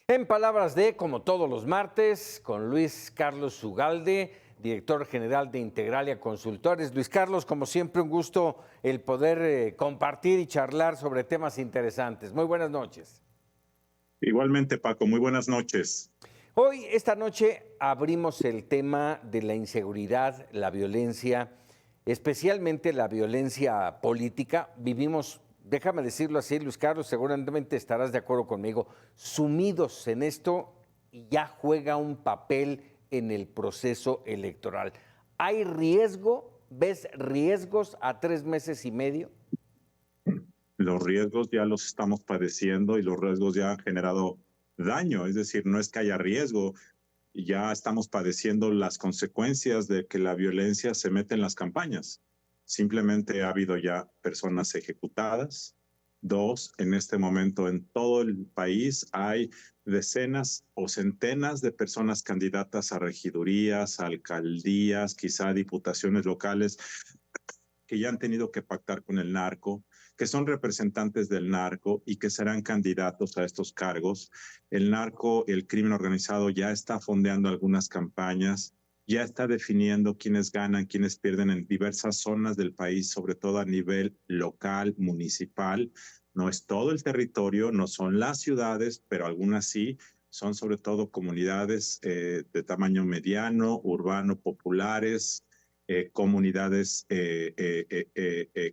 En palabras de, como todos los martes, con Luis Carlos Ugalde, director general de Integralia Consultores. Luis Carlos, como siempre, un gusto el poder compartir y charlar sobre temas interesantes. Muy buenas noches. Igualmente, Paco, muy buenas noches. Hoy, esta noche, abrimos el tema de la inseguridad, la violencia, especialmente la violencia política. Vivimos, déjame decirlo así, Luis Carlos, seguramente estarás de acuerdo conmigo, sumidos en esto y ya juega un papel en el proceso electoral. ¿Hay riesgo? ¿Ves riesgos a 3 meses y medio? Los riesgos ya los estamos padeciendo y los riesgos ya han generado daño, es decir, no es que haya riesgo, ya estamos padeciendo las consecuencias de que la violencia se mete en las campañas. Simplemente ha habido ya personas ejecutadas. Dos, en este momento en todo el país hay decenas o centenas de personas candidatas a regidurías, a alcaldías, quizá a diputaciones locales, que ya han tenido que pactar con el narco, que son representantes del narco y que serán candidatos a estos cargos. El narco, el crimen organizado ya está fondeando algunas campañas, ya está definiendo quiénes ganan, quiénes pierden en diversas zonas del país, sobre todo a nivel local, municipal. No es todo el territorio, no son las ciudades, pero algunas sí, son sobre todo comunidades de tamaño mediano, urbano, populares, comunidades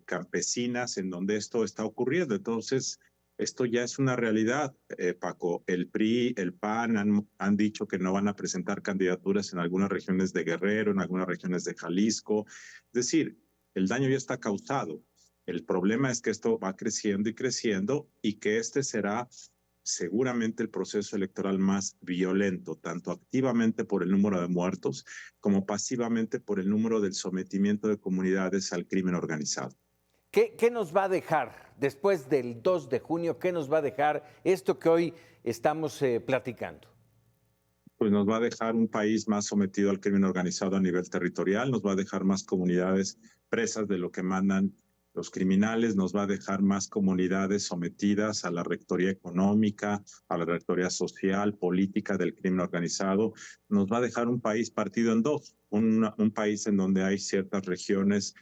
campesinas en donde esto está ocurriendo. Entonces, esto ya es una realidad, Paco. El PRI, el PAN han dicho que no van a presentar candidaturas en algunas regiones de Guerrero, en algunas regiones de Jalisco. Es decir, el daño ya está causado. El problema es que esto va creciendo y creciendo y que este será seguramente el proceso electoral más violento, tanto activamente por el número de muertos como pasivamente por el número del sometimiento de comunidades al crimen organizado. ¿Qué nos va a dejar después del 2 de junio? ¿Qué nos va a dejar esto que hoy estamos platicando? Pues nos va a dejar un país más sometido al crimen organizado a nivel territorial, nos va a dejar más comunidades presas de lo que mandan los criminales, nos va a dejar más comunidades sometidas a la rectoría económica, a la rectoría social, política del crimen organizado, nos va a dejar un país partido en dos, un país en donde hay ciertas regiones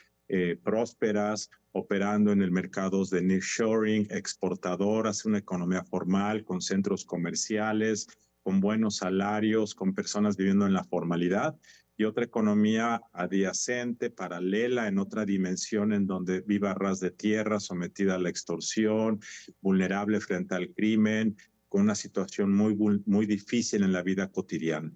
prósperas, operando en el mercado de nearshoring, exportadoras, una economía formal con centros comerciales, con buenos salarios, con personas viviendo en la formalidad, y otra economía adyacente, paralela, en otra dimensión, en donde viva a ras de tierra, sometida a la extorsión, vulnerable frente al crimen, con una situación muy difícil en la vida cotidiana.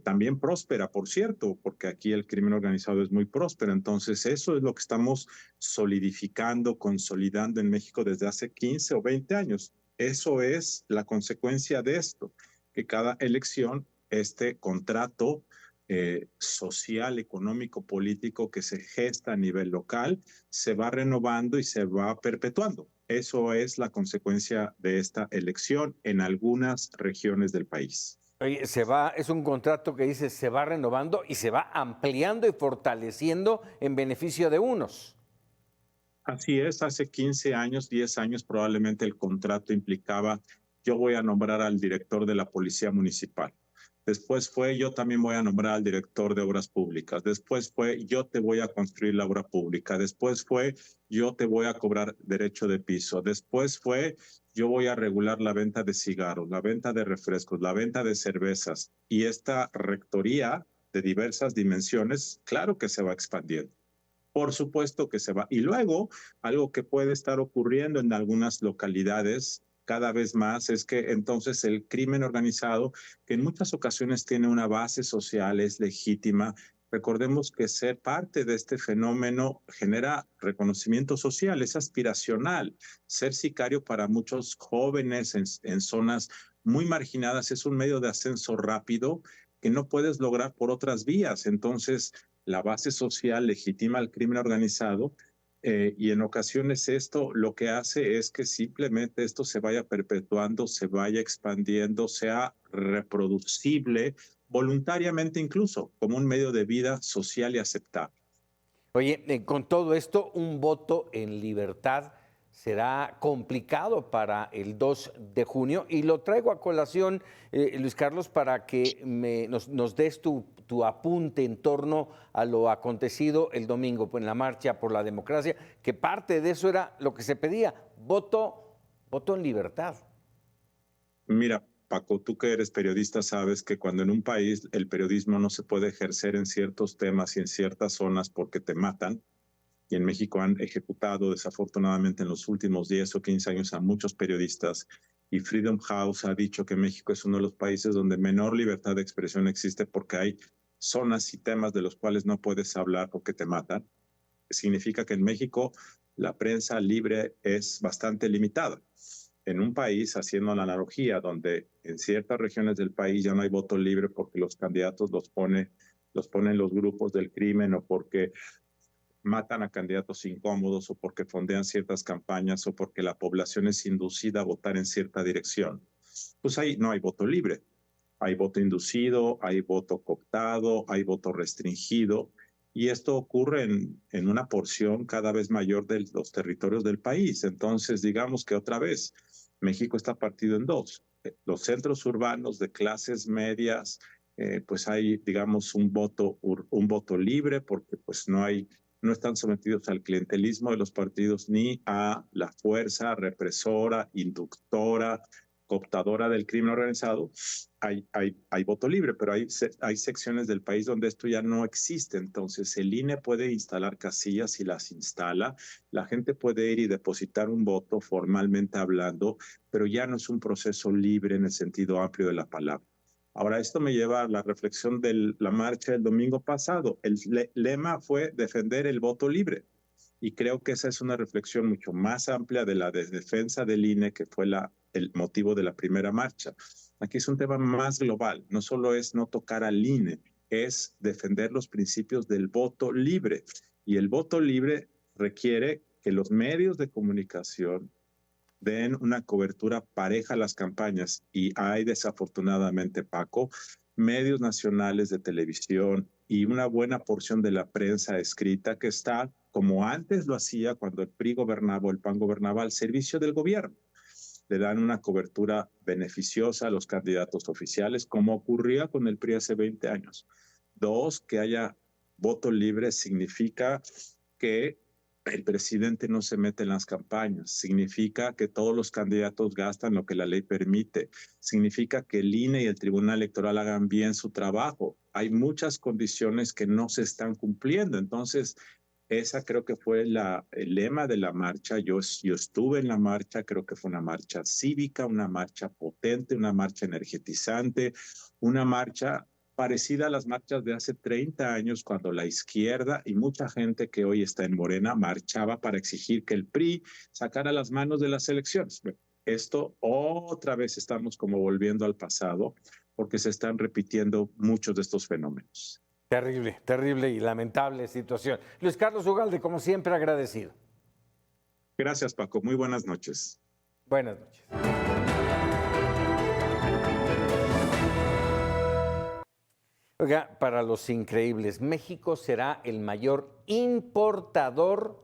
También próspera, por cierto, porque aquí el crimen organizado es muy próspero. Entonces, eso es lo que estamos solidificando, consolidando en México desde hace 15 o 20 años. Eso es la consecuencia de esto, que cada elección, este contrato social, económico, político que se gesta a nivel local, se va renovando y se va perpetuando. Eso es la consecuencia de esta elección en algunas regiones del país. Oye, es un contrato que dice se va renovando y se va ampliando y fortaleciendo en beneficio de unos. Así es, hace 15 años, 10 años probablemente el contrato implicaba: yo voy a nombrar al director de la policía municipal. Después fue: yo también voy a nombrar al director de obras públicas. Después fue: yo te voy a construir la obra pública. Después fue: yo te voy a cobrar derecho de piso. Después fue: yo voy a regular la venta de cigarros, la venta de refrescos, la venta de cervezas. Y esta rectoría de diversas dimensiones, claro que se va expandiendo. Por supuesto que se va. Y luego, algo que puede estar ocurriendo en algunas localidades cada vez más es que entonces el crimen organizado, que en muchas ocasiones tiene una base social, es legítima. Recordemos que ser parte de este fenómeno genera reconocimiento social, es aspiracional. Ser sicario para muchos jóvenes en zonas muy marginadas es un medio de ascenso rápido que no puedes lograr por otras vías. Entonces, la base social legitima al crimen organizado, y en ocasiones esto lo que hace es que simplemente esto se vaya perpetuando, se vaya expandiendo, sea reproducible voluntariamente, incluso como un medio de vida social y aceptable. Oye, con todo esto, un voto en libertad será complicado para el 2 de junio y lo traigo a colación, Luis Carlos, para que nos des tu apunte en torno a lo acontecido el domingo en la marcha por la democracia, que parte de eso era lo que se pedía, voto en libertad. Mira, Paco, tú que eres periodista sabes que cuando en un país el periodismo no se puede ejercer en ciertos temas y en ciertas zonas porque te matan, y en México han ejecutado desafortunadamente en los últimos 10 o 15 años a muchos periodistas, y Freedom House ha dicho que México es uno de los países donde menor libertad de expresión existe porque hay zonas y temas de los cuales no puedes hablar porque te matan. Significa que en México la prensa libre es bastante limitada. En un país, haciendo la analogía, donde en ciertas regiones del país ya no hay voto libre porque los candidatos los ponen los grupos del crimen o porque matan a candidatos incómodos o porque fondean ciertas campañas o porque la población es inducida a votar en cierta dirección, pues ahí no hay voto libre. Hay voto inducido, hay voto cooptado, hay voto restringido, y esto ocurre en una porción cada vez mayor de los territorios del país. Entonces, digamos que otra vez, México está partido en dos. Los centros urbanos de clases medias, pues hay, digamos, un voto libre porque pues no están sometidos al clientelismo de los partidos ni a la fuerza represora, inductora, cooptadora del crimen organizado. Hay voto libre, pero hay secciones del país donde esto ya no existe. Entonces, el INE puede instalar casillas y las instala. La gente puede ir y depositar un voto formalmente hablando, pero ya no es un proceso libre en el sentido amplio de la palabra. Ahora, esto me lleva a la reflexión de la marcha del domingo pasado. El lema fue defender el voto libre. Y creo que esa es una reflexión mucho más amplia de la defensa del INE, que fue el motivo de la primera marcha. Aquí es un tema más global. No solo es no tocar al INE, es defender los principios del voto libre. Y el voto libre requiere que los medios de comunicación den una cobertura pareja a las campañas. Y hay, desafortunadamente, Paco, medios nacionales de televisión y una buena porción de la prensa escrita que está, como antes lo hacía cuando el PRI gobernaba o el PAN gobernaba, al servicio del gobierno. Le dan una cobertura beneficiosa a los candidatos oficiales, como ocurría con el PRI hace 20 años. Dos, que haya voto libre significa que el presidente no se mete en las campañas, significa que todos los candidatos gastan lo que la ley permite, significa que el INE y el Tribunal Electoral hagan bien su trabajo. Hay muchas condiciones que no se están cumpliendo. Entonces, esa creo que fue el lema de la marcha. Yo estuve en la marcha, creo que fue una marcha cívica, una marcha potente, una marcha energetizante, una marcha parecida a las marchas de hace 30 años, cuando la izquierda y mucha gente que hoy está en Morena marchaba para exigir que el PRI sacara las manos de las elecciones. Esto otra vez estamos como volviendo al pasado, porque se están repitiendo muchos de estos fenómenos. Terrible, terrible y lamentable situación. Luis Carlos Ugalde, como siempre, agradecido. Gracias, Paco. Muy buenas noches. Buenas noches. Oiga, para los increíbles, México será el mayor importador